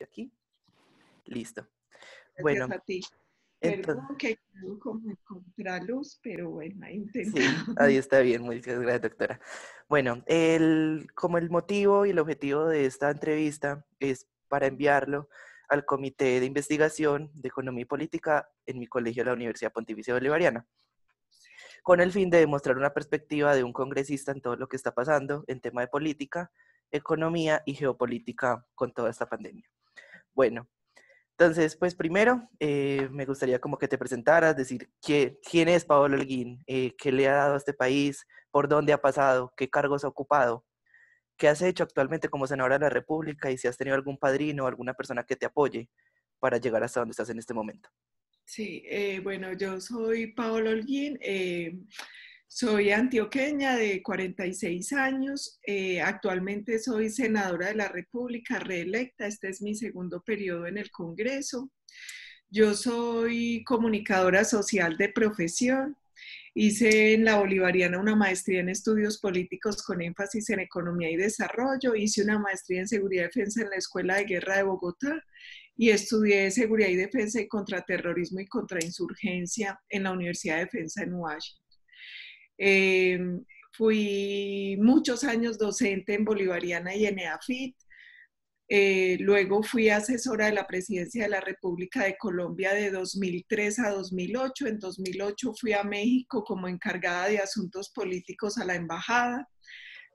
Aquí, listo. Gracias Bueno, a ti. entonces, Perdón que quedó como en contraluz, pero bueno, he sí, intentado. ahí está bien, muchas gracias, doctora. Bueno, como el motivo y el objetivo de esta entrevista es para enviarlo al Comité de Investigación de Economía y Política en mi colegio de la Universidad Pontificia Bolivariana, con el fin de demostrar una perspectiva de un congresista en todo lo que está pasando en tema de política, economía y geopolítica con toda esta pandemia. Bueno, entonces, pues primero me gustaría como que te presentaras, decir quién es Paolo Holguín, qué le ha dado a este país, por dónde ha pasado, qué cargos ha ocupado, qué has hecho actualmente como senadora de la República y si has tenido algún padrino o alguna persona que te apoye para llegar hasta donde estás en este momento. Sí, bueno, yo soy Paola Holguín, soy antioqueña de 46 años, actualmente soy senadora de la República reelecta, este es mi segundo periodo en el Congreso. Yo soy comunicadora social de profesión. Hice en la Bolivariana una maestría en estudios políticos con énfasis en economía y desarrollo. Hice una maestría en seguridad y defensa en la Escuela de Guerra de Bogotá y estudié seguridad y defensa y contraterrorismo y contrainsurgencia en la Universidad de Defensa en Washington. Eh, Fui muchos años docente en Bolivariana y en EAFIT. Luego fui asesora de la Presidencia de la República de Colombia de 2003 a 2008. En 2008 fui a México como encargada de asuntos políticos a la embajada.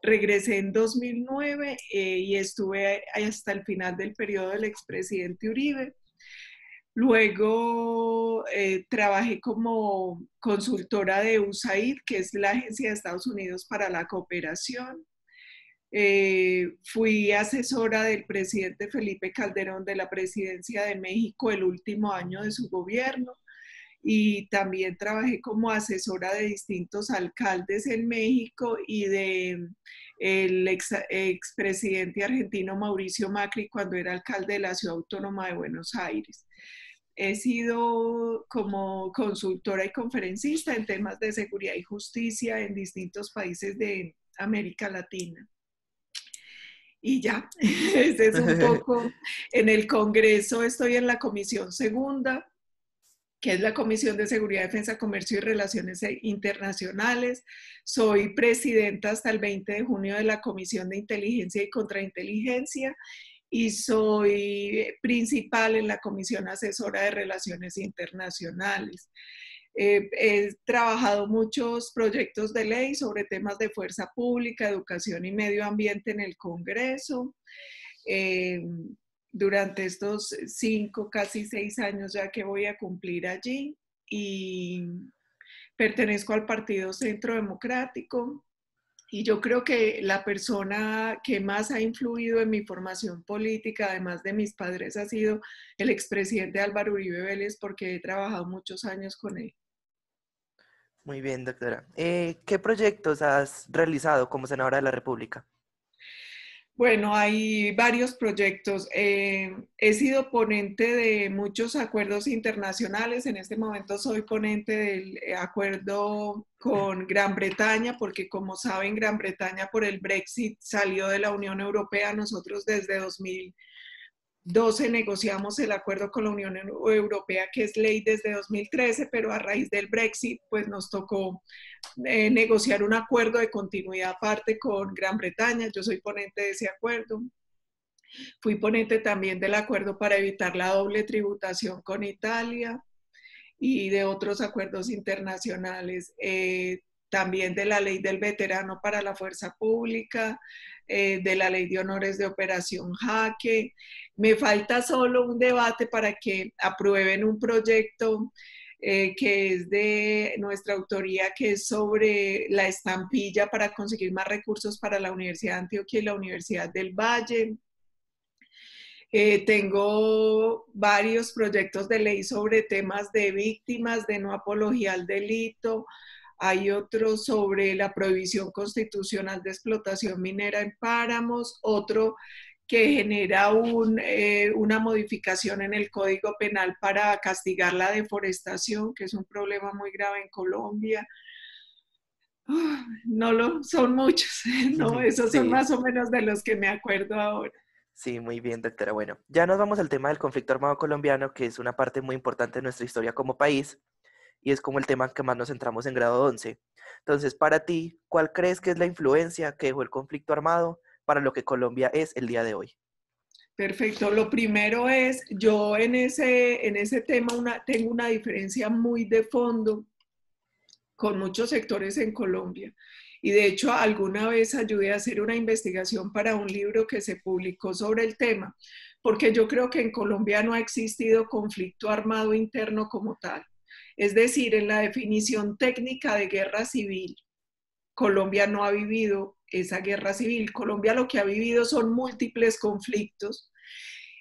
Regresé en 2009 y estuve hasta el final del periodo del expresidente Uribe. Luego trabajé como consultora de USAID, que es la Agencia de Estados Unidos para la Cooperación. Fui asesora del presidente Felipe Calderón de la presidencia de México el último año de su gobierno y también trabajé como asesora de distintos alcaldes en México y de el expresidente argentino Mauricio Macri cuando era alcalde de la Ciudad Autónoma de Buenos Aires. He sido como consultora y conferencista en temas de seguridad y justicia en distintos países de América Latina. Y ya, ese es un poco, en el Congreso estoy en la Comisión Segunda, que es la Comisión de Seguridad, Defensa, Comercio y Relaciones Internacionales. Soy presidenta hasta el 20 de junio de la Comisión de Inteligencia y Contrainteligencia y soy principal en la Comisión Asesora de Relaciones Internacionales. He trabajado muchos proyectos de ley sobre temas de fuerza pública, educación y medio ambiente en el Congreso. Eh, Durante estos 5, casi 6 años ya que voy a cumplir allí y pertenezco al Partido Centro Democrático. Y yo creo que la persona que más ha influido en mi formación política, además de mis padres, ha sido el expresidente Álvaro Uribe Vélez, porque he trabajado muchos años con él. Muy bien, doctora. ¿Qué proyectos has realizado como senadora de la República? Bueno, hay varios proyectos. He sido ponente de muchos acuerdos internacionales. En este momento soy ponente del acuerdo con Gran Bretaña, porque como saben, Gran Bretaña por el Brexit salió de la Unión Europea. Nosotros desde 2012 negociamos el acuerdo con la Unión Europea, que es ley desde 2013, pero a raíz del Brexit, pues nos tocó negociar un acuerdo de continuidad aparte con Gran Bretaña. Yo soy ponente de ese acuerdo. Fui ponente también del acuerdo para evitar la doble tributación con Italia y de otros acuerdos internacionales. También de la ley del veterano para la fuerza pública, de la ley de honores de operación Jaque. Me falta solo un debate para que aprueben un proyecto que es de nuestra autoría, que es sobre la estampilla para conseguir más recursos para la Universidad de Antioquia y la Universidad del Valle. Tengo varios proyectos de ley sobre temas de víctimas, de no apología al delito. Hay otro sobre la prohibición constitucional de explotación minera en páramos, otro que genera una modificación en el Código Penal para castigar la deforestación, que es un problema muy grave en Colombia. No lo son muchos, no, esos son Sí, más o menos de los que me acuerdo ahora. Sí, muy bien, doctora. Bueno, ya nos vamos al tema del conflicto armado colombiano, que es una parte muy importante de nuestra historia como país y es como el tema que más nos centramos en grado 11. Entonces, para ti, ¿cuál crees que es la influencia que dejó el conflicto armado para lo que Colombia es el día de hoy? Perfecto. Lo primero es, yo en ese tema tengo una diferencia muy de fondo con muchos sectores en Colombia. Y de hecho, alguna vez ayudé a hacer una investigación para un libro que se publicó sobre el tema, porque yo creo que en Colombia no ha existido conflicto armado interno como tal. Es decir, en la definición técnica de guerra civil, Colombia no ha vivido esa guerra civil. Colombia lo que ha vivido son múltiples conflictos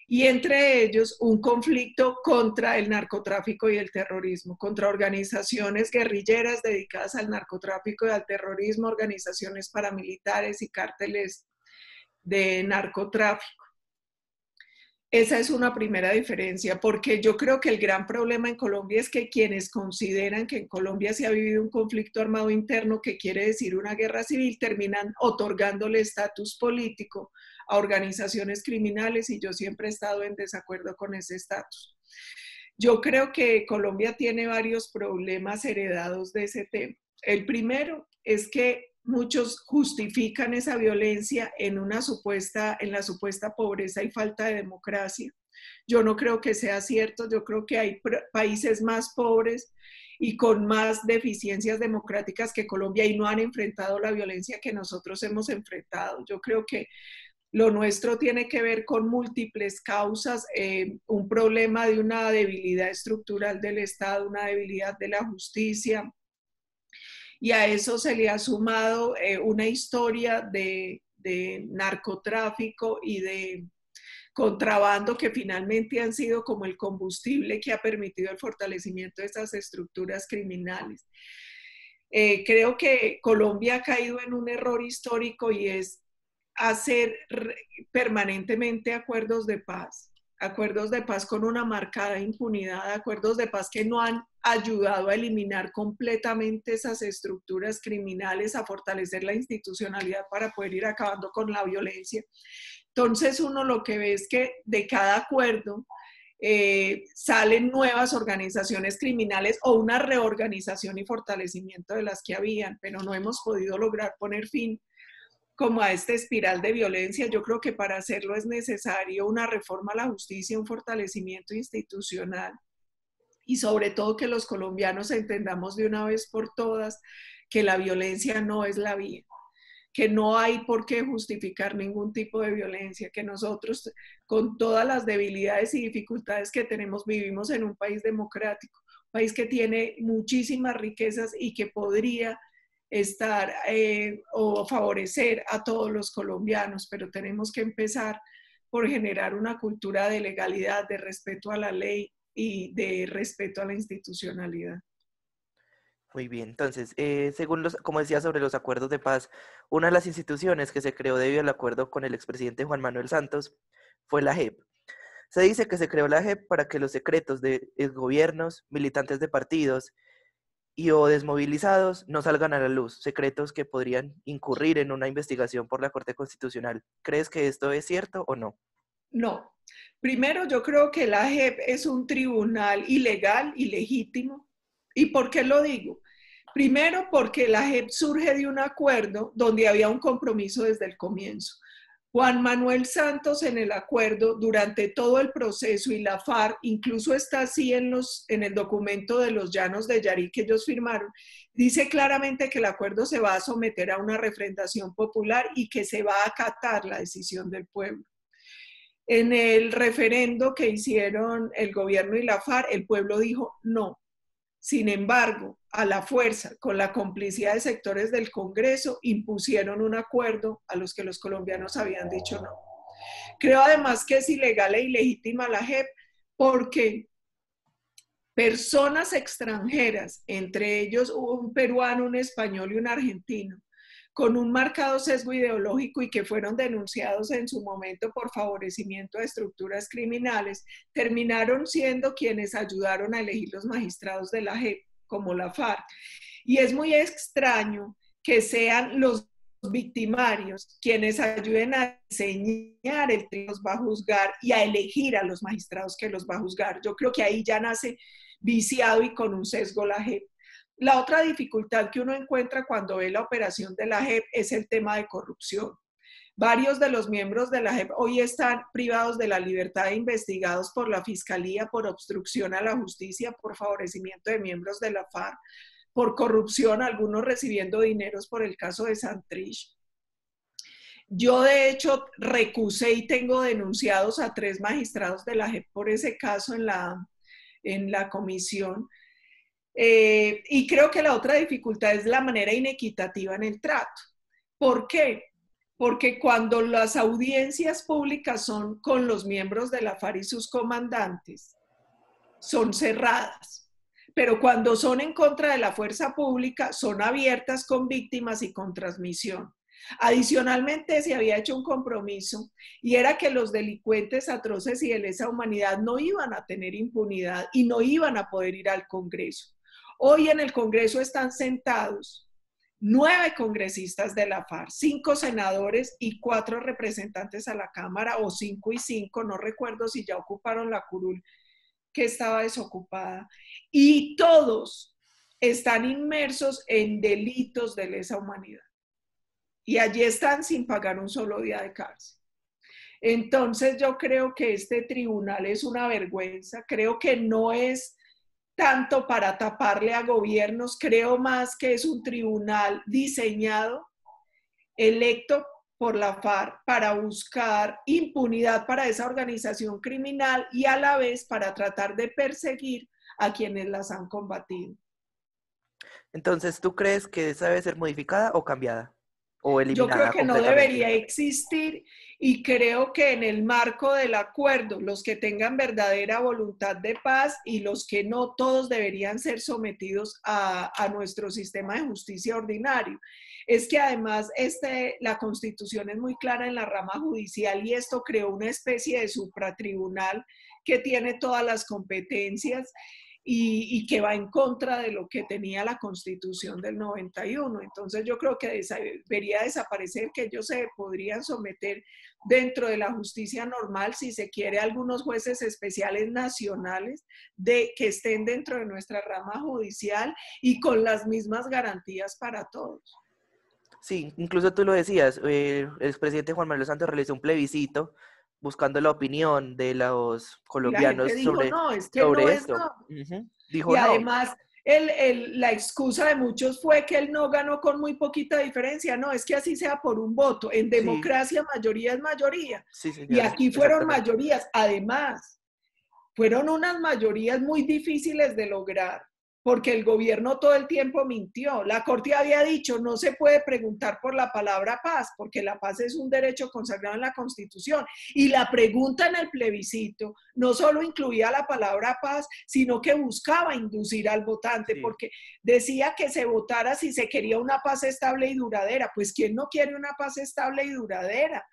y entre ellos un conflicto contra el narcotráfico y el terrorismo, contra organizaciones guerrilleras dedicadas al narcotráfico y al terrorismo, organizaciones paramilitares y cárteles de narcotráfico. Esa es una primera diferencia, porque yo creo que el gran problema en Colombia es que quienes consideran que en Colombia se ha vivido un conflicto armado interno, que quiere decir una guerra civil, terminan otorgándole estatus político a organizaciones criminales y yo siempre he estado en desacuerdo con ese estatus. Yo creo que Colombia tiene varios problemas heredados de ese tema. El primero es que muchos justifican esa violencia en la supuesta pobreza y falta de democracia. Yo no creo que sea cierto, yo creo que hay países más pobres y con más deficiencias democráticas que Colombia y no han enfrentado la violencia que nosotros hemos enfrentado. Yo creo que lo nuestro tiene que ver con múltiples causas, un problema de una debilidad estructural del Estado, una debilidad de la justicia, y a eso se le ha sumado una historia de narcotráfico y de contrabando que finalmente han sido como el combustible que ha permitido el fortalecimiento de esas estructuras criminales. Creo que Colombia ha caído en un error histórico y es hacer permanentemente acuerdos de paz con una marcada impunidad, acuerdos de paz que no han ayudado a eliminar completamente esas estructuras criminales, a fortalecer la institucionalidad para poder ir acabando con la violencia. Entonces uno lo que ve es que de cada acuerdo salen nuevas organizaciones criminales o una reorganización y fortalecimiento de las que habían, pero no hemos podido lograr poner fin como a esta espiral de violencia. Yo creo que para hacerlo es necesario una reforma a la justicia, un fortalecimiento institucional y sobre todo que los colombianos entendamos de una vez por todas que la violencia no es la vía, que no hay por qué justificar ningún tipo de violencia, que nosotros con todas las debilidades y dificultades que tenemos vivimos en un país democrático, un país que tiene muchísimas riquezas y que podría estar o favorecer a todos los colombianos, pero tenemos que empezar por generar una cultura de legalidad, de respeto a la ley y de respeto a la institucionalidad. Muy bien, entonces, según como decía sobre los acuerdos de paz, una de las instituciones que se creó debido al acuerdo con el expresidente Juan Manuel Santos fue la JEP. Se dice que se creó la JEP para que los secretos de gobiernos, militantes de partidos y o desmovilizados no salgan a la luz, secretos que podrían incurrir en una investigación por la Corte Constitucional. ¿Crees que esto es cierto o no? No. Primero, yo creo que la JEP es un tribunal ilegal, ilegítimo. ¿Y por qué lo digo? Primero, porque la JEP surge de un acuerdo donde había un compromiso desde el comienzo. Juan Manuel Santos en el acuerdo durante todo el proceso y la FARC, incluso está así en el documento de los Llanos de Yarí que ellos firmaron, dice claramente que el acuerdo se va a someter a una refrendación popular y que se va a acatar la decisión del pueblo. En el referendo que hicieron el gobierno y la FARC, el pueblo dijo no. Sin embargo, a la fuerza, con la complicidad de sectores del Congreso, impusieron un acuerdo a los que los colombianos habían dicho no. Creo además que es ilegal e ilegítima la JEP porque personas extranjeras, entre ellos un peruano, un español y un argentino, con un marcado sesgo ideológico y que fueron denunciados en su momento por favorecimiento a estructuras criminales, terminaron siendo quienes ayudaron a elegir los magistrados de la JEP, como la FARC. Y es muy extraño que sean los victimarios, quienes ayuden a diseñar el que los va a juzgar y a elegir a los magistrados que los va a juzgar. Yo creo que ahí ya nace viciado y con un sesgo la JEP. La otra dificultad que uno encuentra cuando ve la operación de la JEP es el tema de corrupción. Varios de los miembros de la JEP hoy están privados de la libertad e investigados por la Fiscalía por obstrucción a la justicia, por favorecimiento de miembros de la FARC, por corrupción, algunos recibiendo dineros por el caso de Santrich. Yo, de hecho, recusé y tengo denunciados a 3 magistrados de la JEP por ese caso en la comisión. Y creo que la otra dificultad es la manera inequitativa en el trato. ¿Por qué? Porque cuando las audiencias públicas son con los miembros de la FARC y sus comandantes, son cerradas. Pero cuando son en contra de la fuerza pública, son abiertas con víctimas y con transmisión. Adicionalmente, se había hecho un compromiso y era que los delincuentes atroces y de lesa humanidad no iban a tener impunidad y no iban a poder ir al Congreso. Hoy en el Congreso están sentados 9 congresistas de la FARC, 5 senadores y 4 representantes a la Cámara, o 5 y 5, no recuerdo si ya ocuparon la curul que estaba desocupada, y todos están inmersos en delitos de lesa humanidad. Y allí están sin pagar un solo día de cárcel. Entonces yo creo que este tribunal es una vergüenza, creo que no es tanto para taparle a gobiernos, creo más que es un tribunal diseñado, electo por la FARC para buscar impunidad para esa organización criminal y a la vez para tratar de perseguir a quienes las han combatido. Entonces, ¿tú crees que esa debe ser modificada o cambiada? ¿O Yo creo eliminada que no completamente? debería existir y creo que en el marco del acuerdo, los que tengan verdadera voluntad de paz y los que no, todos deberían ser sometidos a nuestro sistema de justicia ordinario. Es que además la Constitución es muy clara en la rama judicial y esto creó una especie de supratribunal que tiene todas las competencias y que va en contra de lo que tenía la Constitución del 91. Entonces yo creo que debería desaparecer, que ellos se podrían someter dentro de la justicia normal, si se quiere, algunos jueces especiales nacionales que estén dentro de nuestra rama judicial y con las mismas garantías para todos. Sí, incluso tú lo decías, el expresidente Juan Manuel Santos realizó un plebiscito buscando la opinión de los Y la gente colombianos dijo, no, es que no sobre es esto. no. Y Dijo no. además, la excusa de muchos fue que él no ganó con muy poquita diferencia. No, es que así sea por un voto. En Sí, democracia, mayoría es mayoría. sí, Y señora, aquí fueron exactamente. mayorías. Además, fueron unas mayorías muy difíciles de lograr, porque el gobierno todo el tiempo mintió. La Corte había dicho, no se puede preguntar por la palabra paz, porque la paz es un derecho consagrado en la Constitución. Y la pregunta en el plebiscito no solo incluía la palabra paz, sino que buscaba inducir al votante, Sí. porque decía que se votara si se quería una paz estable y duradera. Pues ¿quién no quiere una paz estable y duradera?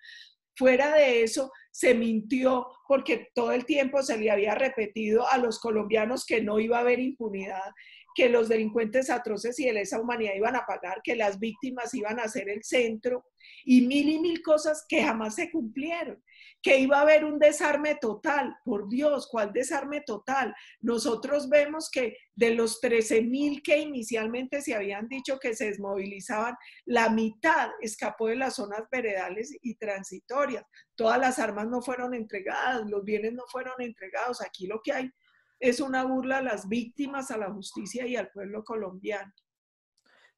Fuera de eso, se mintió porque todo el tiempo se le había repetido a los colombianos que no iba a haber impunidad, que los delincuentes atroces y de lesa humanidad iban a pagar, que las víctimas iban a ser el centro y mil cosas que jamás se cumplieron, que iba a haber un desarme total. Por Dios, ¿cuál desarme total? Nosotros vemos que de los 13.000 que inicialmente se habían dicho que se desmovilizaban, la mitad escapó de las zonas veredales y transitorias. Todas las armas no fueron entregadas, los bienes no fueron entregados. Aquí lo que hay es una burla a las víctimas, a la justicia y al pueblo colombiano.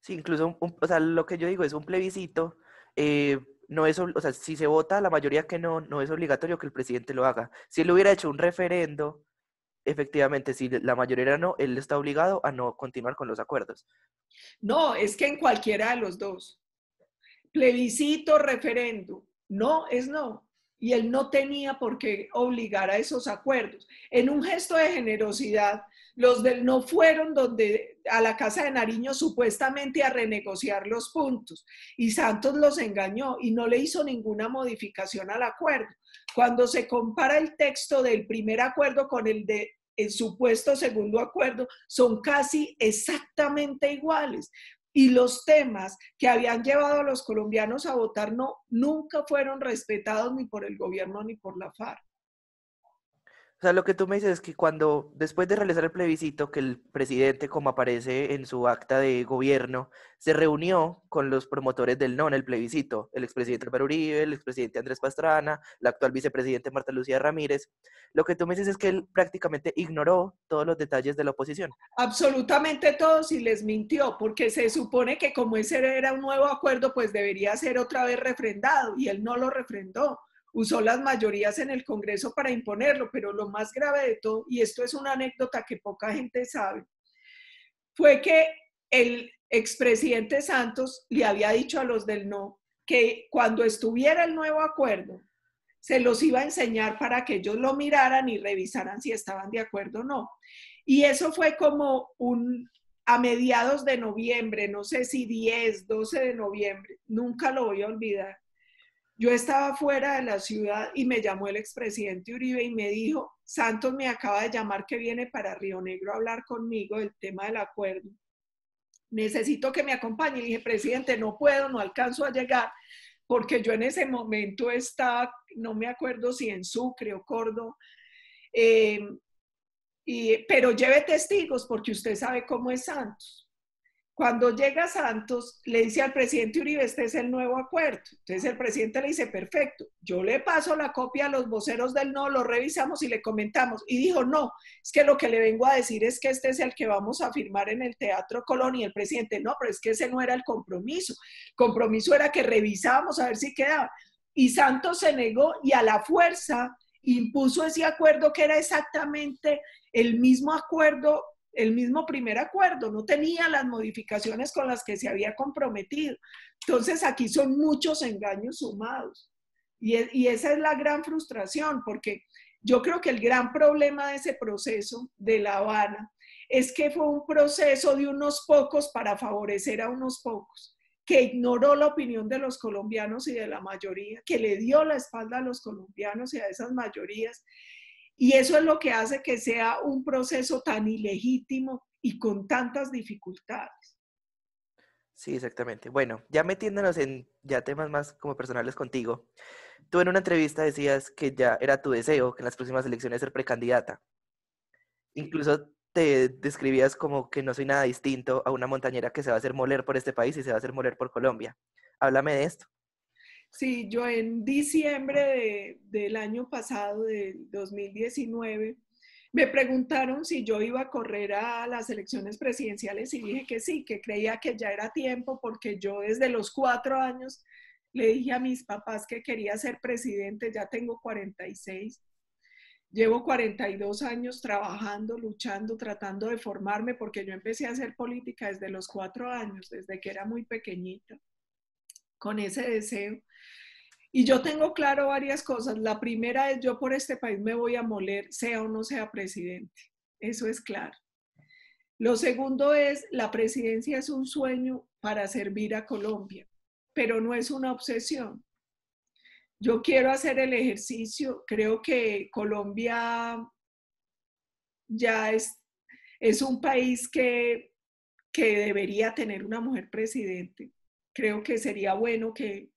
Sí, incluso, o sea, lo que yo digo es un plebiscito, no es, o sea, si se vota la mayoría que no, no es obligatorio que el presidente lo haga. Si él hubiera hecho un referendo, efectivamente, si la mayoría era no, él está obligado a no continuar con los acuerdos. No, es que en cualquiera de los dos. Plebiscito, referendo. No, es no. Y él no tenía por qué obligar a esos acuerdos. En un gesto de generosidad, los del no fueron a la Casa de Nariño supuestamente a renegociar los puntos. Y Santos los engañó y no le hizo ninguna modificación al acuerdo. Cuando se compara el texto del primer acuerdo con el supuesto segundo acuerdo, son casi exactamente iguales. y los temas que habían llevado a los colombianos a votar no, nunca fueron respetados ni por el gobierno ni por la FARC. O sea, lo que tú me dices es que cuando, después de realizar el plebiscito, que el presidente, como aparece en su acta de gobierno, se reunió con los promotores del no en el plebiscito, el expresidente Álvaro Uribe, el expresidente Andrés Pastrana, la actual vicepresidente Marta Lucía Ramírez, lo que tú me dices es que él prácticamente ignoró todos los detalles de la oposición. Absolutamente todos y les mintió, porque se supone que como ese era un nuevo acuerdo, pues debería ser otra vez refrendado y él no lo refrendó. Usó las mayorías en el Congreso para imponerlo, pero lo más grave de todo, y esto es una anécdota que poca gente sabe, fue que el expresidente Santos le había dicho a los del no que cuando estuviera el nuevo acuerdo, se los iba a enseñar para que ellos lo miraran y revisaran si estaban de acuerdo o no. Y eso fue como a mediados de noviembre, no sé si 10, 12 de noviembre, nunca lo voy a olvidar. Yo estaba fuera de la ciudad y me llamó el expresidente Uribe y me dijo, Santos me acaba de llamar que viene para Río Negro a hablar conmigo del tema del acuerdo. Necesito que me acompañe. Y dije, presidente, no puedo, no alcanzo a llegar, porque yo en ese momento estaba, no me acuerdo si en Sucre o Córdoba, pero lleve testigos porque usted sabe cómo es Santos. Cuando llega Santos, le dice al presidente Uribe, este es el nuevo acuerdo. Entonces el presidente le dice, perfecto, yo le paso la copia a los voceros del no, lo revisamos y le comentamos. Y dijo, no, es que lo que le vengo a decir es que este es el que vamos a firmar en el Teatro Colón. Y el presidente, no, pero es que ese no era el compromiso. El compromiso era que revisábamos a ver si quedaba. Y Santos se negó y a la fuerza impuso ese acuerdo que era exactamente el mismo acuerdo, el mismo primer acuerdo, no tenía las modificaciones con las que se había comprometido. Entonces aquí son muchos engaños sumados y esa es la gran frustración, porque yo creo que el gran problema de ese proceso de La Habana es que fue un proceso de unos pocos para favorecer a unos pocos, que ignoró la opinión de los colombianos y de la mayoría, que le dio la espalda a los colombianos y a esas mayorías. Y eso es lo que hace que sea un proceso tan ilegítimo y con tantas dificultades. Sí, exactamente. Bueno, ya metiéndonos en ya temas más como personales contigo, tú en una entrevista decías que ya era tu deseo que en las próximas elecciones ser precandidata. Incluso te describías como que no soy nada distinto a una montañera que se va a hacer moler por este país y se va a hacer moler por Colombia. Háblame de esto. Sí, yo en diciembre del año pasado, del 2019, me preguntaron si yo iba a correr a las elecciones presidenciales y dije que sí, que creía que ya era tiempo porque yo desde los 4 años le dije a mis papás que quería ser presidente, ya tengo 46. Llevo 42 años trabajando, luchando, tratando de formarme porque yo empecé a hacer política desde los 4 años, desde que era muy pequeñita, con ese deseo. Y yo tengo claro varias cosas. La primera es, yo por este país me voy a moler, sea o no sea presidente. Eso es claro. Lo segundo es, la presidencia es un sueño para servir a Colombia, pero no es una obsesión. Yo quiero hacer el ejercicio, creo que Colombia ya es un país que debería tener una mujer presidente. Creo que sería bueno que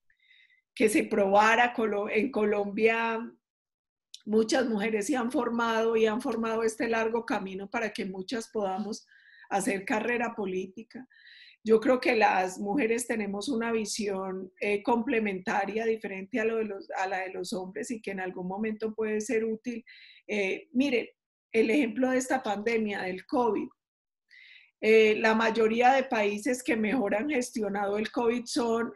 se probara. En Colombia muchas mujeres se han formado y han formado este largo camino para que muchas podamos hacer carrera política. Yo creo que las mujeres tenemos una visión complementaria, diferente a la de los hombres y que en algún momento puede ser útil. Mire, el ejemplo de esta pandemia, del COVID. La mayoría de países que mejor han gestionado el COVID son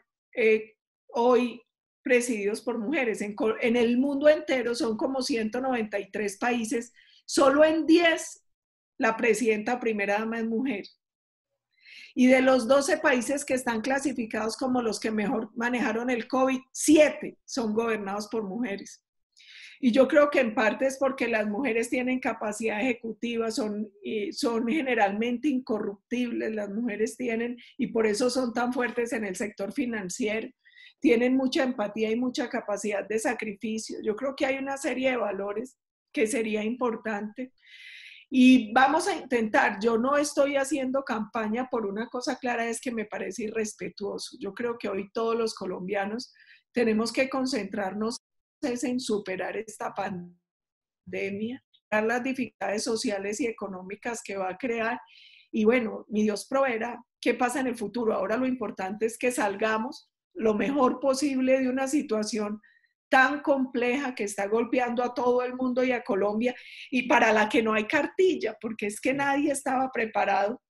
hoy presididos por mujeres. En el mundo entero son como 193 países. Solo en 10 la presidenta primera dama es mujer. Y de los 12 países que están clasificados como los que mejor manejaron el COVID, 7 son gobernados por mujeres. Y yo creo que en parte es porque las mujeres tienen capacidad ejecutiva, son generalmente incorruptibles, las mujeres tienen, y por eso son tan fuertes en el sector financiero, tienen mucha empatía y mucha capacidad de sacrificio. Yo creo que hay una serie de valores que sería importante. Y vamos a intentar, yo no estoy haciendo campaña por una cosa clara, es que me parece irrespetuoso. Yo creo que hoy todos los colombianos tenemos que concentrarnos en superar esta pandemia, las dificultades sociales y económicas que va a crear. Y bueno, mi Dios proveerá qué pasa en el futuro. Ahora lo importante es que salgamos lo mejor posible de una situación tan compleja que está golpeando a todo el mundo y a Colombia y para la que no hay cartilla, porque es que nadie estaba preparado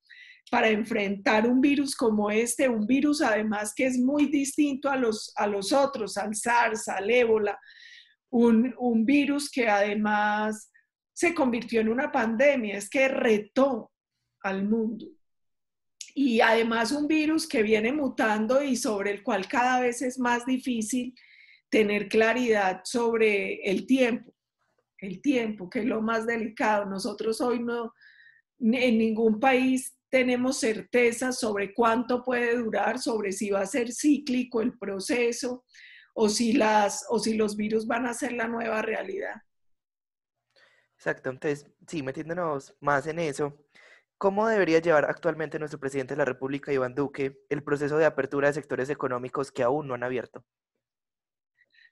para enfrentar un virus como este, un virus además que es muy distinto a los otros, al SARS, al ébola, un virus que además se convirtió en una pandemia, es que retó al mundo. Y además un virus que viene mutando y sobre el cual cada vez es más difícil tener claridad sobre el tiempo, que es lo más delicado. Nosotros hoy no, en ningún país tenemos certeza sobre cuánto puede durar, sobre si va a ser cíclico el proceso o si los virus van a ser la nueva realidad. Exacto, entonces, sí, metiéndonos más en eso, ¿cómo debería llevar actualmente nuestro presidente de la República, Iván Duque, el proceso de apertura de sectores económicos que aún no han abierto?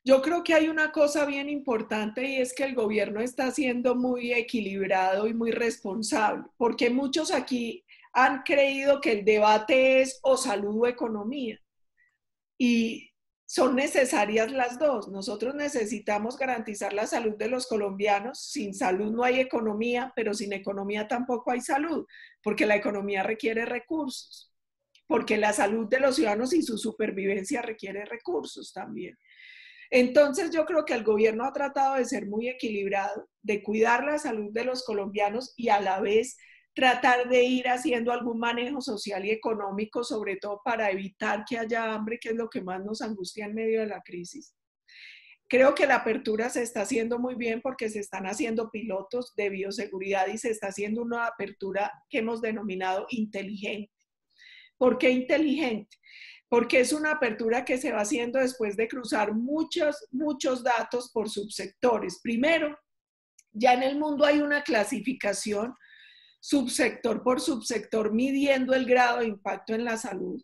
Yo creo que hay una cosa bien importante y es que el gobierno está siendo muy equilibrado y muy responsable, porque muchos aquí han creído que el debate es o salud o economía y son necesarias las dos. Nosotros necesitamos garantizar la salud de los colombianos. Sin salud no hay economía, pero sin economía tampoco hay salud, porque la economía requiere recursos, porque la salud de los ciudadanos y su supervivencia requiere recursos también. Entonces yo creo que el gobierno ha tratado de ser muy equilibrado, de cuidar la salud de los colombianos y a la vez tratar de ir haciendo algún manejo social y económico, sobre todo para evitar que haya hambre, que es lo que más nos angustia en medio de la crisis. Creo que la apertura se está haciendo muy bien porque se están haciendo pilotos de bioseguridad y se está haciendo una apertura que hemos denominado inteligente. ¿Por qué inteligente? Porque es una apertura que se va haciendo después de cruzar muchos datos por subsectores. Primero, ya en el mundo hay una clasificación subsector por subsector midiendo el grado de impacto en la salud.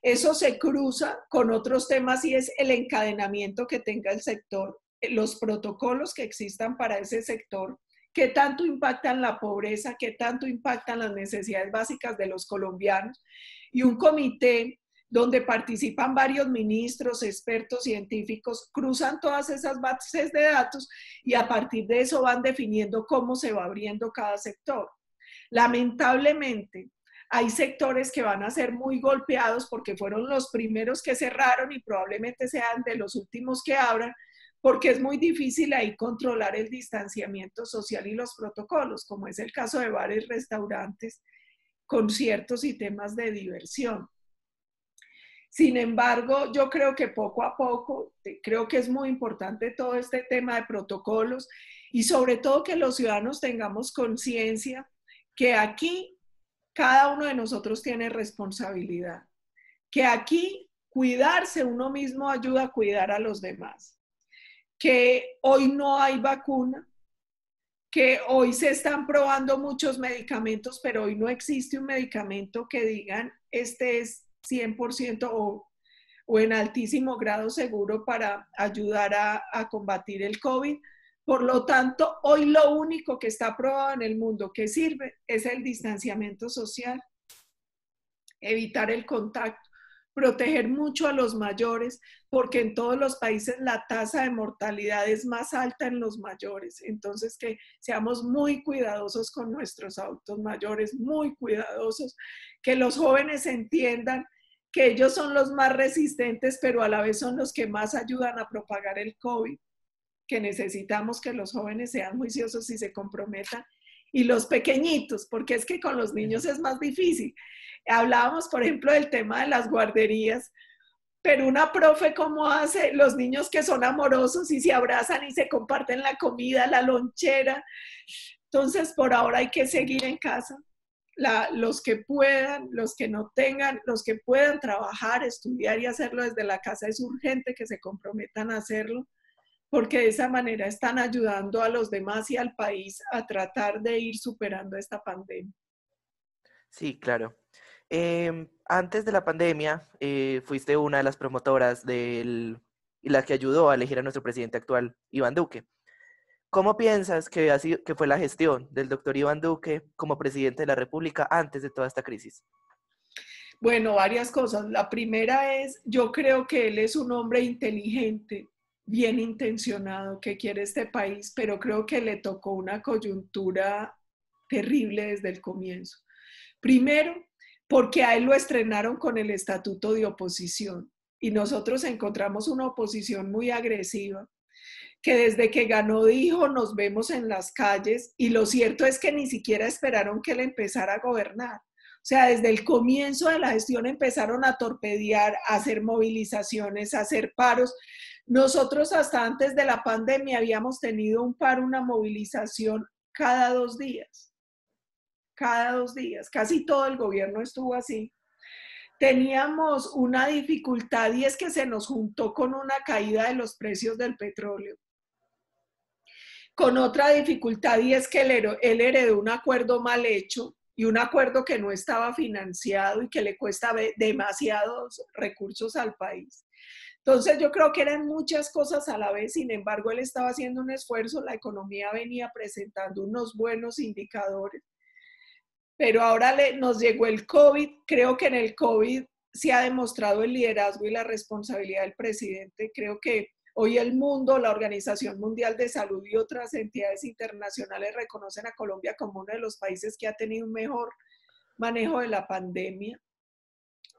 Eso se cruza con otros temas y es el encadenamiento que tenga el sector, los protocolos que existan para ese sector, qué tanto impactan la pobreza, qué tanto impactan las necesidades básicas de los colombianos y un comité donde participan varios ministros, expertos, científicos, cruzan todas esas bases de datos y a partir de eso van definiendo cómo se va abriendo cada sector. Lamentablemente, hay sectores que van a ser muy golpeados porque fueron los primeros que cerraron y probablemente sean de los últimos que abran, porque es muy difícil ahí controlar el distanciamiento social y los protocolos, como es el caso de bares, restaurantes, conciertos y temas de diversión. Sin embargo, yo creo que poco a poco, creo que es muy importante todo este tema de protocolos y sobre todo que los ciudadanos tengamos conciencia que aquí cada uno de nosotros tiene responsabilidad, que aquí cuidarse uno mismo ayuda a cuidar a los demás, que hoy no hay vacuna, que hoy se están probando muchos medicamentos, pero hoy no existe un medicamento que digan este es 100% o en altísimo grado seguro para ayudar a combatir el COVID. Por lo tanto, hoy lo único que está aprobado en el mundo que sirve es el distanciamiento social, evitar el contacto, proteger mucho a los mayores, porque en todos los países la tasa de mortalidad es más alta en los mayores. Entonces, que seamos muy cuidadosos con nuestros adultos mayores, muy cuidadosos, que los jóvenes entiendan que ellos son los más resistentes, pero a la vez son los que más ayudan a propagar el COVID, que necesitamos que los jóvenes sean juiciosos y se comprometan, y los pequeñitos, porque es que con los niños es más difícil. Hablábamos, por ejemplo, del tema de las guarderías, pero una profe, ¿cómo hace? Los niños que son amorosos y se abrazan y se comparten la comida, la lonchera. Entonces, por ahora hay que seguir en casa. Los que puedan, los que no tengan, los que puedan trabajar, estudiar y hacerlo desde la casa, es urgente que se comprometan a hacerlo porque de esa manera están ayudando a los demás y al país a tratar de ir superando esta pandemia. Sí, claro. Antes de la pandemia, fuiste una de las promotoras y la que ayudó a elegir a nuestro presidente actual, Iván Duque. ¿Cómo piensas que fue la gestión del doctor Iván Duque como presidente de la República antes de toda esta crisis? Bueno, varias cosas. La primera es, yo creo que él es un hombre inteligente, bien intencionado, que quiere este país, pero creo que le tocó una coyuntura terrible desde el comienzo. Primero, porque a él lo estrenaron con el estatuto de oposición y nosotros encontramos una oposición muy agresiva, que desde que ganó dijo nos vemos en las calles, y lo cierto es que ni siquiera esperaron que él empezara a gobernar. O sea, desde el comienzo de la gestión empezaron a torpedear, a hacer movilizaciones, a hacer paros. Nosotros hasta antes de la pandemia habíamos tenido un paro, una movilización cada 2 días, cada 2 días. Casi todo el gobierno estuvo así. Teníamos una dificultad y es que se nos juntó con una caída de los precios del petróleo, con otra dificultad, y es que él heredó un acuerdo mal hecho y un acuerdo que no estaba financiado y que le cuesta demasiados recursos al país. Entonces yo creo que eran muchas cosas a la vez. Sin embargo, él estaba haciendo un esfuerzo, la economía venía presentando unos buenos indicadores, pero ahora nos llegó el COVID. Creo que en el COVID se ha demostrado el liderazgo y la responsabilidad del presidente. Creo que hoy el mundo, la Organización Mundial de Salud y otras entidades internacionales reconocen a Colombia como uno de los países que ha tenido un mejor manejo de la pandemia.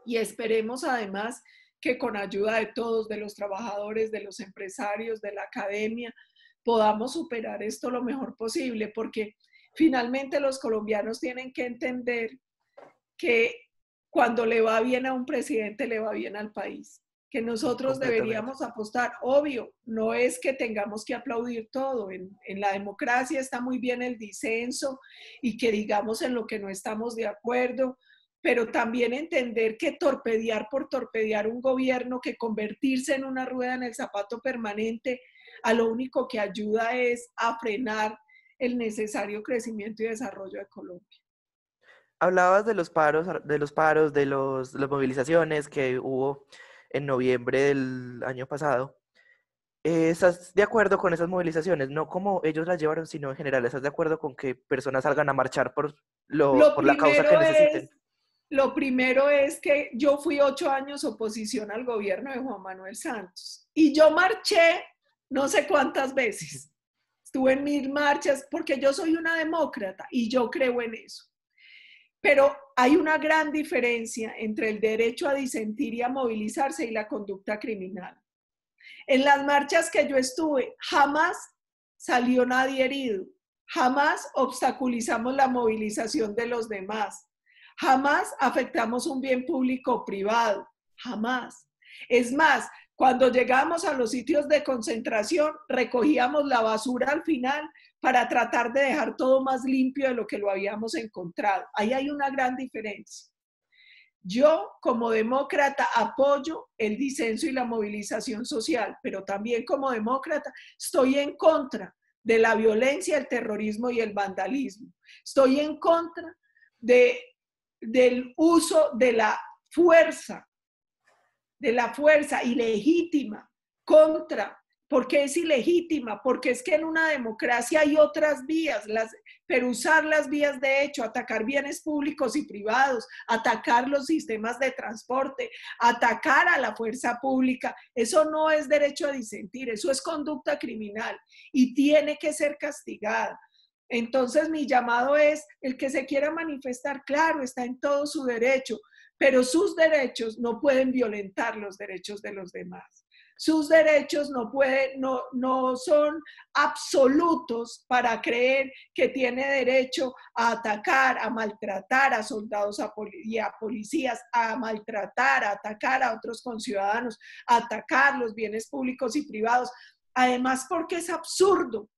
Y esperemos además que con ayuda de todos, de los trabajadores, de los empresarios, de la academia, podamos superar esto lo mejor posible, porque finalmente los colombianos tienen que entender que cuando le va bien a un presidente, le va bien al país. Que nosotros Completamente. deberíamos apostar, obvio, no es que tengamos que aplaudir todo. En la democracia está muy bien el disenso y que digamos en lo que no estamos de acuerdo, pero también entender que torpedear por torpedear un gobierno, que convertirse en una rueda en el zapato permanente, a lo único que ayuda es a frenar el necesario crecimiento y desarrollo de Colombia. Hablabas de las movilizaciones que hubo en noviembre del año pasado. ¿Estás de acuerdo con esas movilizaciones? No como ellos las llevaron, sino en general. ¿Estás de acuerdo con que personas salgan a marchar Lo por la causa que primero es, necesiten? lo primero es que yo fui 8 años oposición al gobierno de Juan Manuel Santos y yo marché no sé cuántas veces. Estuve en 1000 marchas porque yo soy una demócrata y yo creo en eso. Pero hay una gran diferencia entre el derecho a disentir y a movilizarse y la conducta criminal. En las marchas que yo estuve, jamás salió nadie herido, jamás obstaculizamos la movilización de los demás, jamás afectamos un bien público o privado, jamás. Es más, cuando llegamos a los sitios de concentración, recogíamos la basura al final para tratar de dejar todo más limpio de lo que lo habíamos encontrado. Ahí hay una gran diferencia. Yo, como demócrata, apoyo el disenso y la movilización social, pero también como demócrata estoy en contra de la violencia, el terrorismo y el vandalismo. Estoy en contra del uso de la fuerza ilegítima contra. ¿Por qué es ilegítima? Porque es que en una democracia hay otras vías, pero usar las vías de hecho, atacar bienes públicos y privados, atacar los sistemas de transporte, atacar a la fuerza pública, eso no es derecho a disentir, eso es conducta criminal y tiene que ser castigada. Entonces mi llamado es, el que se quiera manifestar, claro, está en todo su derecho, pero sus derechos no pueden violentar los derechos de los demás. Sus derechos no son absolutos para creer que tiene derecho a atacar, a maltratar a soldados y a policías, a maltratar, a atacar a otros conciudadanos, a atacar los bienes públicos y privados. Además, porque es absurdo.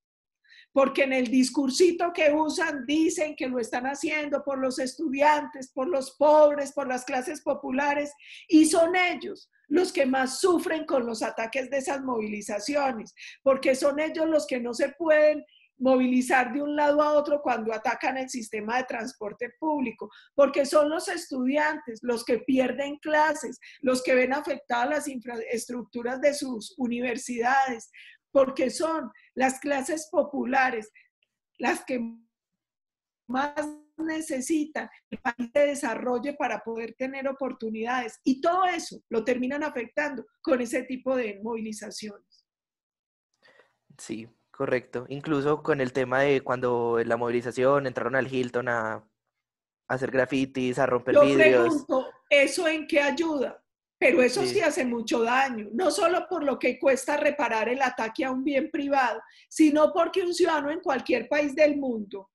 porque en el discursito que usan dicen que lo están haciendo por los estudiantes, por los pobres, por las clases populares, y son ellos los que más sufren con los ataques de esas movilizaciones, porque son ellos los que no se pueden movilizar de un lado a otro cuando atacan el sistema de transporte público, porque son los estudiantes los que pierden clases, los que ven afectadas las infraestructuras de sus universidades, porque son las clases populares las que más necesitan el país se desarrolle para poder tener oportunidades. Y todo eso lo terminan afectando con ese tipo de movilizaciones. Sí, correcto. Incluso con el tema de cuando en la movilización entraron al Hilton a hacer grafitis, a romper Yo vidrios. pregunto, ¿eso en qué ayuda? Pero eso sí Sí, hace mucho daño, no solo por lo que cuesta reparar el ataque a un bien privado, sino porque un ciudadano en cualquier país del mundo,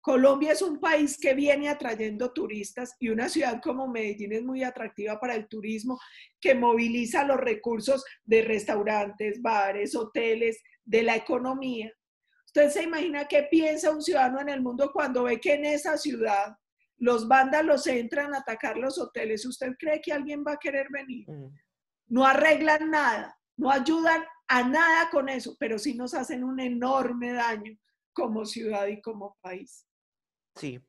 Colombia es un país que viene atrayendo turistas y una ciudad como Medellín es muy atractiva para el turismo, que moviliza los recursos de restaurantes, bares, hoteles, de la economía. Usted se imagina qué piensa un ciudadano en el mundo cuando ve que en esa ciudad los vándalos entran a atacar los hoteles. ¿Usted cree que alguien va a querer venir? No arreglan nada, no ayudan a nada con eso, pero sí nos hacen un enorme daño como ciudad y como país. sí.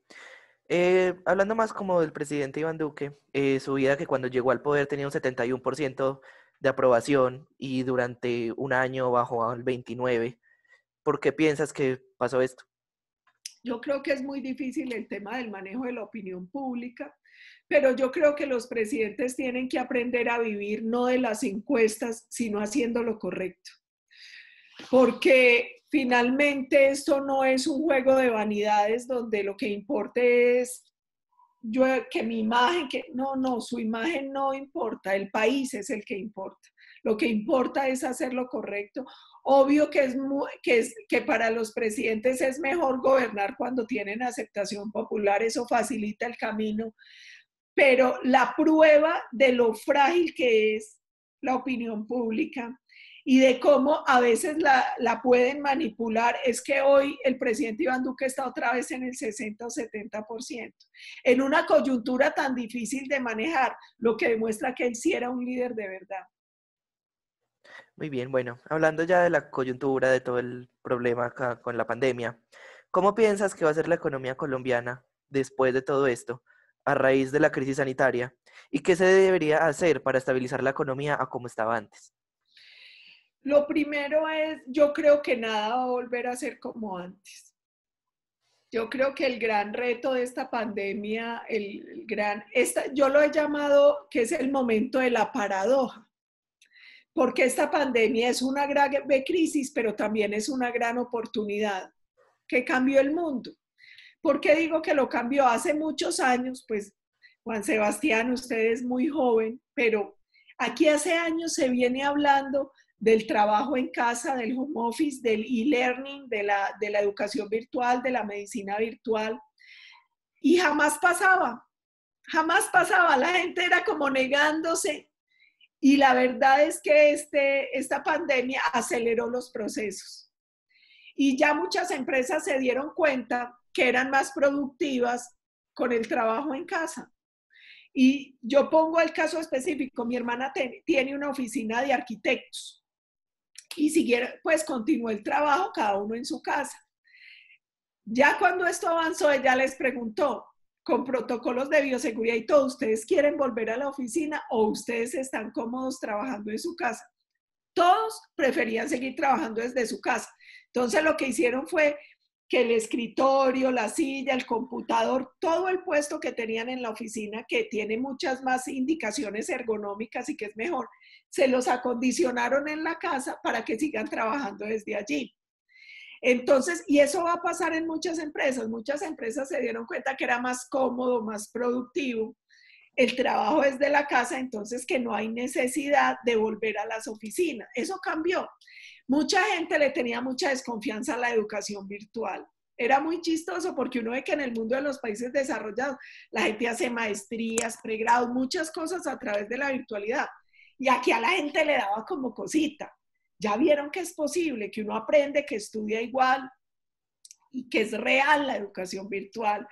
Hablando más como del presidente Iván Duque, su que cuando llegó al poder tenía un 71% de aprobación y durante un año bajó al 29%. ¿Por qué piensas que pasó esto? Yo creo que es muy difícil el tema del manejo de la opinión pública, pero yo creo que los presidentes tienen que aprender a vivir no de las encuestas, sino haciendo lo correcto. Porque finalmente esto no es un juego de vanidades donde lo que importa es yo, que mi imagen, que no, su imagen no importa, el país es el que importa. Lo que importa es hacer lo correcto. Obvio que para los presidentes es mejor gobernar cuando tienen aceptación popular, eso facilita el camino, pero la prueba de lo frágil que es la opinión pública y de cómo a veces la pueden manipular es que hoy el presidente Iván Duque está otra vez en el 60 o 70%, en una coyuntura tan difícil de manejar, lo que demuestra que él sí era un líder de verdad. Muy bien, bueno, hablando ya de la coyuntura, de todo el problema acá con la pandemia, ¿cómo piensas que va a ser la economía colombiana después de todo esto, a raíz de la crisis sanitaria? ¿Y qué se debería hacer para estabilizar la economía a como estaba antes? Lo primero es, yo creo que nada va a volver a ser como antes. Yo creo que el gran reto de esta pandemia, yo lo he llamado que es el momento de la paradoja, porque esta pandemia es una grave crisis, pero también es una gran oportunidad que cambió el mundo. ¿Por qué digo que lo cambió? Hace muchos años, pues Juan Sebastián, usted es muy joven, pero aquí hace años se viene hablando del trabajo en casa, del home office, del e-learning, de la educación virtual, de la medicina virtual, y jamás pasaba, la gente era como negándose, y la verdad es que esta pandemia aceleró los procesos. Y ya muchas empresas se dieron cuenta que eran más productivas con el trabajo en casa. Y yo pongo el caso específico, mi hermana tiene una oficina de arquitectos y siguieron, pues continuó el trabajo cada uno en su casa. Ya cuando esto avanzó, ella les preguntó, con protocolos de bioseguridad y todo, ¿ustedes quieren volver a la oficina o ustedes están cómodos trabajando en su casa? Todos preferían seguir trabajando desde su casa. Entonces lo que hicieron fue que el escritorio, la silla, el computador, todo el puesto que tenían en la oficina, que tiene muchas más indicaciones ergonómicas y que es mejor, se los acondicionaron en la casa para que sigan trabajando desde allí. Entonces, y eso va a pasar en muchas empresas. Muchas empresas se dieron cuenta que era más cómodo, más productivo el trabajo desde la casa, entonces que no hay necesidad de volver a las oficinas. Eso cambió. Mucha gente le tenía mucha desconfianza a la educación virtual. Era muy chistoso porque uno ve que en el mundo de los países desarrollados la gente hace maestrías, pregrados, muchas cosas a través de la virtualidad. Y aquí a la gente le daba como cosita. Ya vieron que es posible, que uno aprende, que estudia igual y que es real la educación virtual.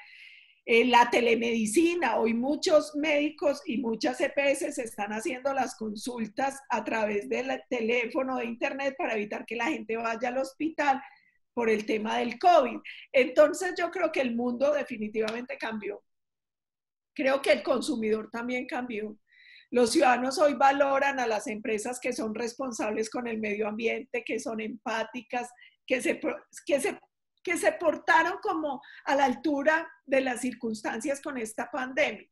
La telemedicina, hoy muchos médicos y muchas EPS están haciendo las consultas a través del teléfono, de internet, para evitar que la gente vaya al hospital por el tema del COVID. Entonces yo creo que el mundo definitivamente cambió. Creo que el consumidor también cambió. Los ciudadanos hoy valoran a las empresas que son responsables con el medio ambiente, que son empáticas, que se portaron como a la altura de las circunstancias con esta pandemia.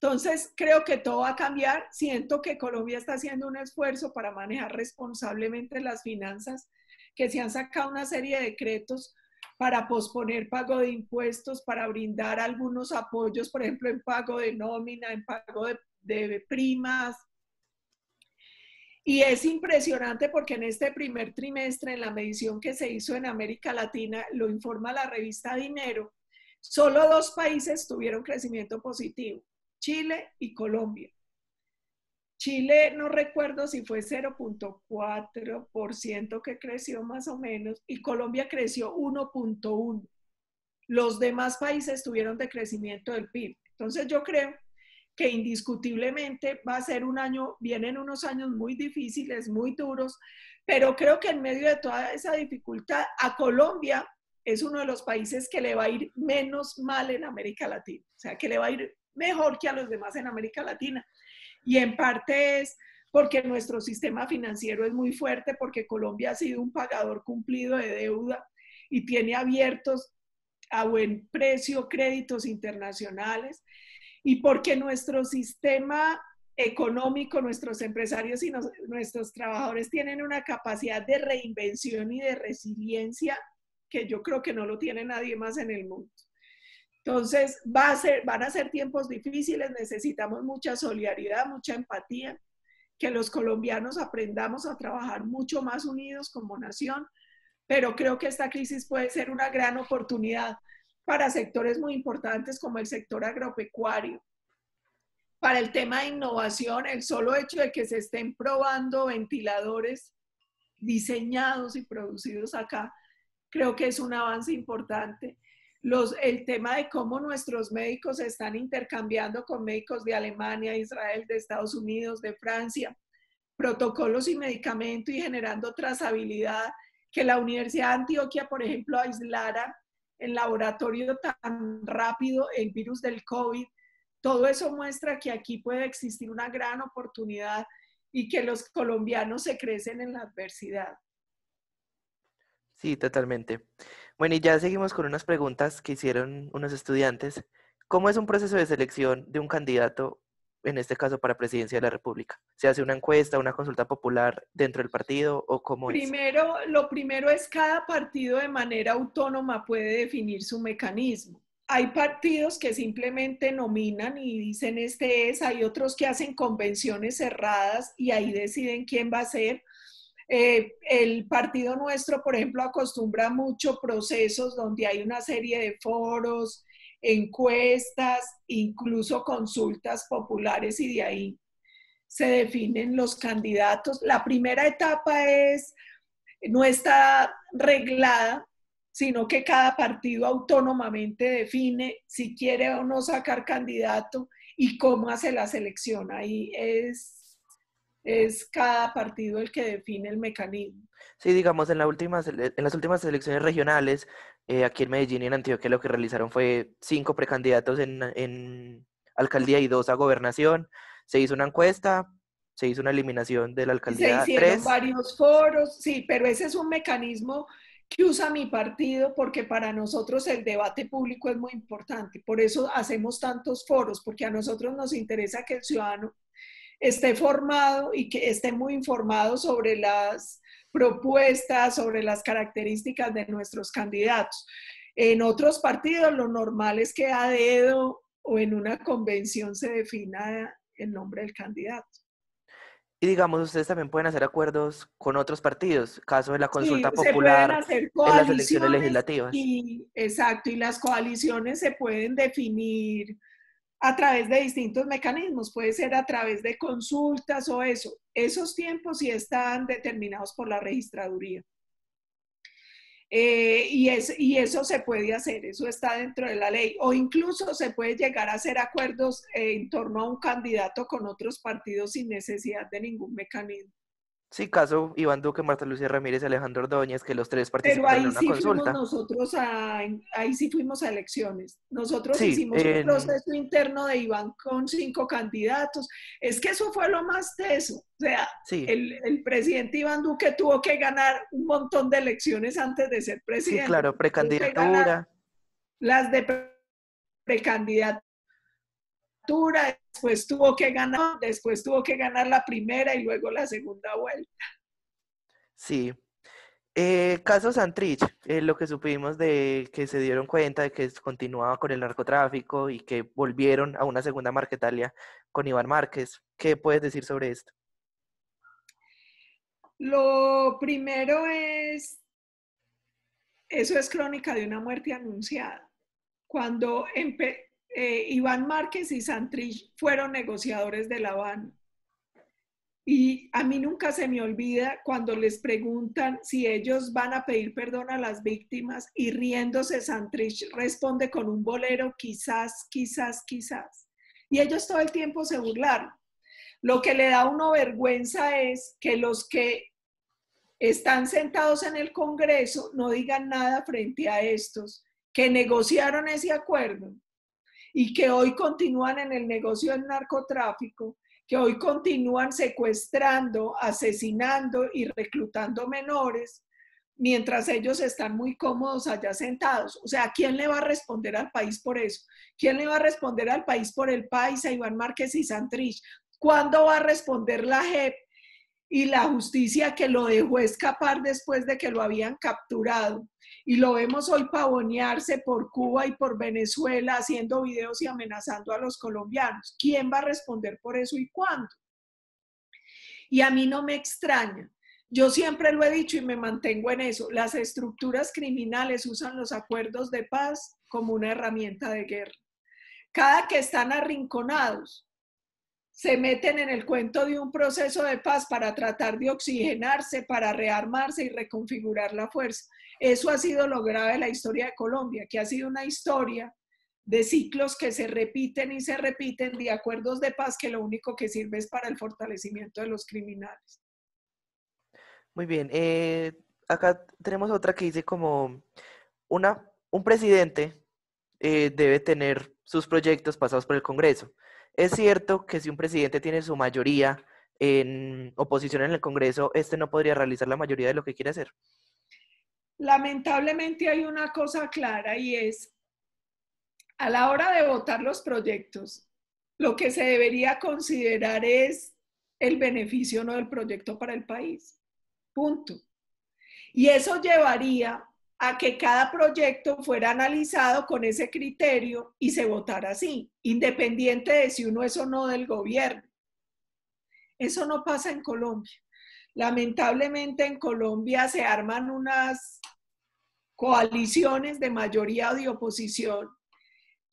Entonces, creo que todo va a cambiar. Siento que Colombia está haciendo un esfuerzo para manejar responsablemente las finanzas, que se han sacado una serie de decretos para posponer pago de impuestos, para brindar algunos apoyos, por ejemplo, en pago de nómina, en pago de primas. Y es impresionante porque en este primer trimestre, en la medición que se hizo en América Latina, lo informa la revista Dinero, solo 2 países tuvieron crecimiento positivo, Chile y Colombia. Chile no recuerdo si fue 0.4% que creció más o menos, y Colombia creció 1.1%. Los demás países tuvieron decrecimiento del PIB. Entonces yo creo que indiscutiblemente va a ser un año, vienen unos años muy difíciles, muy duros, pero creo que en medio de toda esa dificultad, a Colombia es uno de los países que le va a ir menos mal en América Latina, o sea, que le va a ir mejor que a los demás en América Latina. Y en parte es porque nuestro sistema financiero es muy fuerte, porque Colombia ha sido un pagador cumplido de deuda y tiene abiertos a buen precio créditos internacionales, y porque nuestro sistema económico, nuestros empresarios y nuestros trabajadores tienen una capacidad de reinvención y de resiliencia que yo creo que no lo tiene nadie más en el mundo. Entonces, van a ser tiempos difíciles, necesitamos mucha solidaridad, mucha empatía, que los colombianos aprendamos a trabajar mucho más unidos como nación, pero creo que esta crisis puede ser una gran oportunidad para sectores muy importantes como el sector agropecuario. Para el tema de innovación, el solo hecho de que se estén probando ventiladores diseñados y producidos acá, creo que es un avance importante. El tema de cómo nuestros médicos se están intercambiando con médicos de Alemania, Israel, de Estados Unidos, de Francia, protocolos y medicamentos, y generando trazabilidad, que la Universidad de Antioquia, por ejemplo, aislara en laboratorio tan rápido el virus del COVID. Todo eso muestra que aquí puede existir una gran oportunidad y que los colombianos se crecen en la adversidad. Sí, totalmente. Bueno, y ya seguimos con unas preguntas que hicieron unos estudiantes. ¿Cómo es un proceso de selección de un candidato, en este caso para presidencia de la República? ¿Se hace una encuesta, una consulta popular dentro del partido o cómo es? Lo primero es cada partido de manera autónoma puede definir su mecanismo. Hay partidos que simplemente nominan y dicen este es, hay otros que hacen convenciones cerradas y ahí deciden quién va a ser. El partido nuestro, por ejemplo, acostumbra mucho procesos donde hay una serie de foros, encuestas, incluso consultas populares, y de ahí se definen los candidatos. La primera etapa no está reglada, sino que cada partido autónomamente define si quiere o no sacar candidato y cómo hace la selección. Ahí es cada partido el que define el mecanismo. Sí, digamos, en las últimas elecciones regionales, aquí en Medellín y en Antioquia, lo que realizaron fue 5 precandidatos en alcaldía y 2 a gobernación. Se hizo una encuesta, se hizo una eliminación de la Se alcaldía hicieron 3. varios foros, sí, pero ese es un mecanismo que usa mi partido, porque para nosotros el debate público es muy importante. Por eso hacemos tantos foros, porque a nosotros nos interesa que el ciudadano esté formado y que esté muy informado sobre las propuestas, sobre las características de nuestros candidatos. En otros partidos lo normal es que a dedo o en una convención se defina el nombre del candidato. Y digamos, ustedes también pueden hacer acuerdos con otros partidos, caso de la Sí, consulta se pueden popular hacer en las elecciones coaliciones legislativas. y, exacto, y las coaliciones se pueden definir a través de distintos mecanismos, puede ser a través de consultas o eso. Esos tiempos sí están determinados por la registraduría. Y eso se puede hacer, eso está dentro de la ley. O incluso se puede llegar a hacer acuerdos en torno a un candidato con otros partidos sin necesidad de ningún mecanismo. Sí, caso Iván Duque, Marta Lucía Ramírez y Alejandro Ordóñez, que los tres Pero participaron en ahí una sí fuimos consulta. nosotros ahí sí fuimos a elecciones. Nosotros Sí, hicimos un proceso interno de Iván con 5 candidatos. Es que eso fue lo más teso. O sea, sí, el presidente Iván Duque tuvo que ganar un montón de elecciones antes de ser sí, presidente. claro, Tuvo que ganar precandidatura. las de precandidatura, después tuvo que ganar la primera y luego la segunda vuelta. Sí. Caso Santrich, lo que supimos de que se dieron cuenta de que continuaba con el narcotráfico y que volvieron a una segunda Marquetalia con Iván Márquez. ¿Qué puedes decir sobre esto? Lo primero eso es crónica de una muerte anunciada. Cuando Iván Márquez y Santrich fueron negociadores de La Habana. Y a mí nunca se me olvida cuando les preguntan si ellos van a pedir perdón a las víctimas y riéndose Santrich responde con un bolero, quizás, quizás, quizás. Y ellos todo el tiempo se burlaron. Lo que le da a uno vergüenza es que los que están sentados en el Congreso no digan nada frente a estos que negociaron ese acuerdo y que hoy continúan en el negocio del narcotráfico, que hoy continúan secuestrando, asesinando y reclutando menores, mientras ellos están muy cómodos allá sentados. O sea, ¿quién le va a responder al país por eso? ¿Quién le va a responder al país por el país, a Iván Márquez y Santrich? ¿Cuándo va a responder la JEP y la justicia que lo dejó escapar después de que lo habían capturado? Y lo vemos hoy pavonearse por Cuba y por Venezuela, haciendo videos y amenazando a los colombianos. ¿Quién va a responder por eso y cuándo? Y a mí no me extraña. Yo siempre lo he dicho y me mantengo en eso. Las estructuras criminales usan los acuerdos de paz como una herramienta de guerra. Cada que están arrinconados, se meten en el cuento de un proceso de paz para tratar de oxigenarse, para rearmarse y reconfigurar la fuerza. Eso ha sido lo grave de la historia de Colombia, que ha sido una historia de ciclos que se repiten y se repiten, de acuerdos de paz que lo único que sirve es para el fortalecimiento de los criminales. Muy bien. Acá tenemos otra que dice como un presidente debe tener sus proyectos pasados por el Congreso. Es cierto que si un presidente tiene su mayoría en oposición en el Congreso, este no podría realizar la mayoría de lo que quiere hacer. Lamentablemente hay una cosa clara y es, a la hora de votar los proyectos, lo que se debería considerar es el beneficio no del proyecto para el país. Punto. Y eso llevaría a que cada proyecto fuera analizado con ese criterio y se votara así, independiente de si uno es o no del gobierno. Eso no pasa en Colombia. Lamentablemente en Colombia se arman unas coaliciones de mayoría o de oposición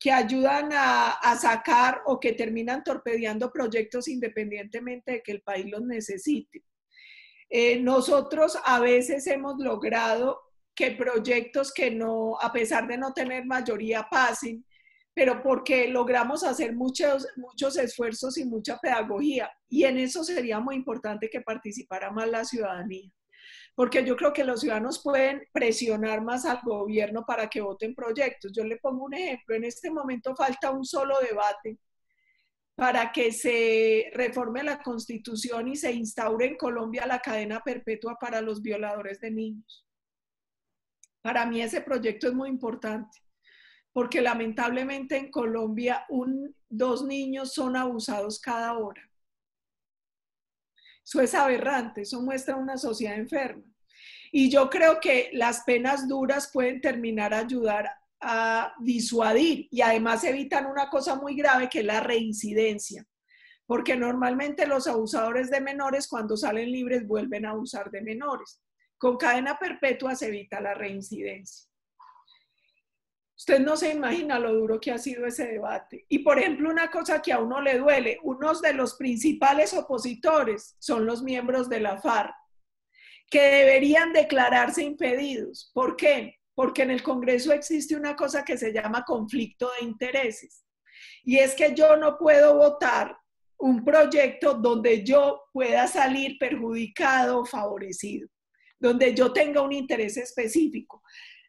que ayudan a sacar o que terminan torpedeando proyectos independientemente de que el país los necesite. Nosotros a veces hemos logrado que proyectos que no, a pesar de no tener mayoría, pasen, pero porque logramos hacer muchos esfuerzos y mucha pedagogía. Y en eso sería muy importante que participara más la ciudadanía. Porque yo creo que los ciudadanos pueden presionar más al gobierno para que voten proyectos. Yo le pongo un ejemplo, en este momento falta un solo debate para que se reforme la Constitución y se instaure en Colombia la cadena perpetua para los violadores de niños. Para mí ese proyecto es muy importante, porque lamentablemente en Colombia 2 niños son abusados cada hora. Eso es aberrante, eso muestra una sociedad enferma. Y yo creo que las penas duras pueden terminar a ayudar a disuadir y además evitan una cosa muy grave que es la reincidencia, porque normalmente los abusadores de menores cuando salen libres vuelven a abusar de menores. Con cadena perpetua se evita la reincidencia. Usted no se imagina lo duro que ha sido ese debate. Y por ejemplo, una cosa que a uno le duele, unos de los principales opositores son los miembros de la FARC, que deberían declararse impedidos. ¿Por qué? Porque en el Congreso existe una cosa que se llama conflicto de intereses. Y es que yo no puedo votar un proyecto donde yo pueda salir perjudicado o favorecido, donde yo tenga un interés específico.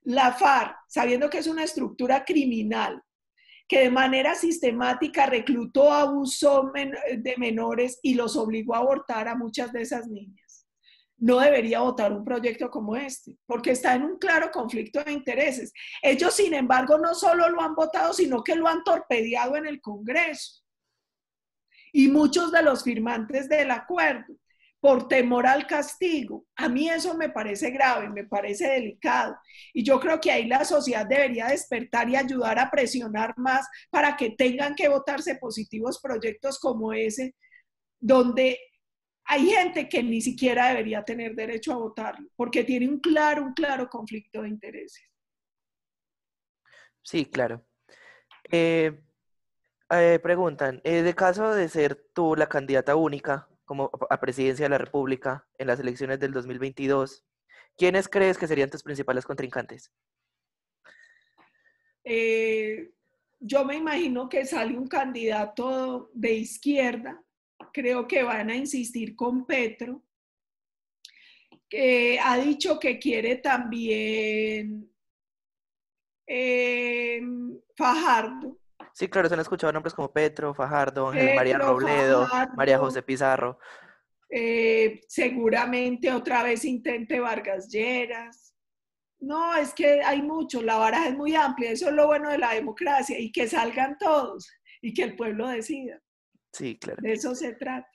La FARC, sabiendo que es una estructura criminal, que de manera sistemática reclutó, abusó de menores y los obligó a abortar a muchas de esas niñas, no debería votar un proyecto como este, porque está en un claro conflicto de intereses. Ellos, sin embargo, no solo lo han votado, sino que lo han torpedeado en el Congreso. Y muchos de los firmantes del acuerdo, por temor al castigo. A mí eso me parece grave, me parece delicado. Y yo creo que ahí la sociedad debería despertar y ayudar a presionar más para que tengan que votarse positivos proyectos como ese, donde hay gente que ni siquiera debería tener derecho a votarlo, porque tiene un claro conflicto de intereses. Sí, claro. Preguntan, de caso de ser tú la candidata única como a presidencia de la República en las elecciones del 2022, ¿quiénes crees que serían tus principales contrincantes? Yo me imagino que sale un candidato de izquierda, creo que van a insistir con Petro, que ha dicho que quiere también Fajardo. Sí, claro, se han escuchado nombres como Petro, Fajardo, Ángel María Petro, Robledo, María José Fajardo, Pizarro. seguramente otra vez intente Vargas Lleras. No, es que hay mucho, la baraja es muy amplia, eso es lo bueno de la democracia, y que salgan todos y que el pueblo decida. Sí, claro. De eso se trata.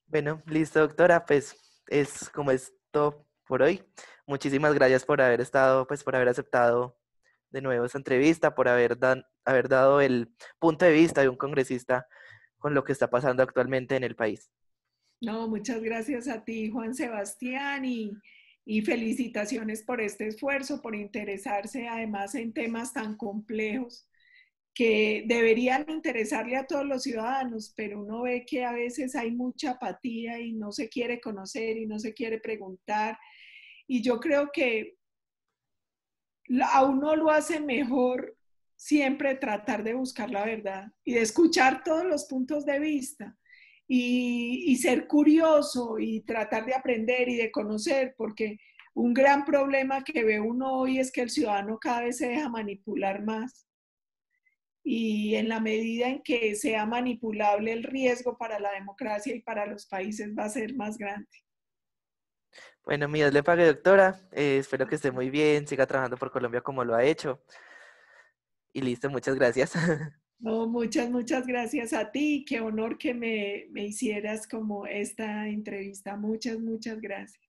Bueno, listo, doctora, pues es como es todo por hoy. Muchísimas gracias por haber estado, pues por haber aceptado de nuevo esta entrevista, por haber dado el punto de vista de un congresista con lo que está pasando actualmente en el país. No, muchas gracias a ti, Juan Sebastián, y felicitaciones por este esfuerzo, por interesarse además en temas tan complejos que deberían interesarle a todos los ciudadanos, pero uno ve que a veces hay mucha apatía y no se quiere conocer y no se quiere preguntar. Y yo creo que a uno lo hace mejor siempre tratar de buscar la verdad y de escuchar todos los puntos de vista y ser curioso y tratar de aprender y de conocer, porque un gran problema que ve uno hoy es que el ciudadano cada vez se deja manipular más y en la medida en que sea manipulable el riesgo para la democracia y para los países va a ser más grande. Bueno, mi Dios le pague, doctora. Espero que esté muy bien, siga trabajando por Colombia como lo ha hecho. Y listo, muchas gracias. No, muchas gracias a ti. Qué honor que me hicieras como esta entrevista. Muchas gracias.